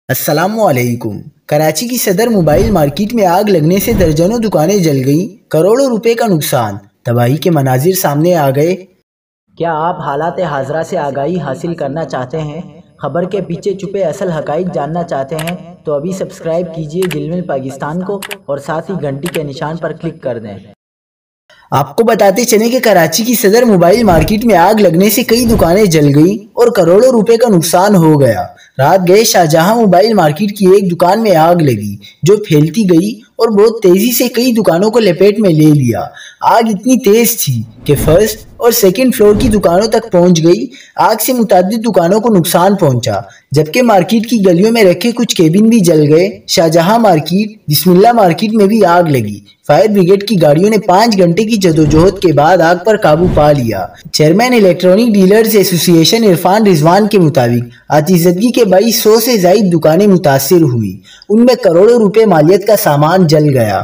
السلام علیکم۔ کراچی کی صدر موبائل مارکیٹ میں آگ لگنے سے درجنوں دکانیں جل گئیں، کروڑوں روپے کا نقصان، تباہی کے مناظر سامنے آ گئے۔ کیا آپ حالات حاضرہ سے آگاہی حاصل کرنا چاہتے ہیں؟ خبر کے پیچھے چھپے اصل حقائق جاننا چاہتے ہیں تو ابھی سبسکرائب کیجئے جلمل پاکستان کو اور ساتھ ہی گھنٹی کے نشان پر کلک کر دیں۔ آپ کو بتاتے چلیں کہ کراچی کی صدر موبائل مارکیٹ میں آگ لگنے سے کئی دکانیں جل گئیں اور کروڑوں روپے کا نقصان ہو گیا۔ رات گئے شاہجہاں موبائل مارکیٹ کی ایک دکان میں آگ لگی جو پھیلتی گئی اور بہت تیزی سے کئی دکانوں کو لپیٹ میں لے لیا۔ آگ اتنی تیز تھی کہ فرسٹ اور سیکنڈ فلور کی دکانوں تک پہنچ گئی۔ آگ سے متعدد دکانوں کو نقصان پہنچا، جبکہ مارکیٹ کی گلیوں میں رکھے کچھ کیبن بھی جل گئے۔ شاہجہاں مارکیٹ، بسم اللہ مارکیٹ میں بھی آگ لگی۔ فائر بریگیڈ کی گاڑیوں نے 5 گھنٹے کی جدوجہد کے بعد آگ پر قابو پا لیا۔ چیئرمین الیکٹرانک ڈیلرز ایسوسی ایشن عرفان رضوان کے مطابق آتش زدگی کے باعث 100 سے زائد دکانیں متاثر ہوئی، ان میں کروڑوں روپے مالیت کا سامان جل گیا۔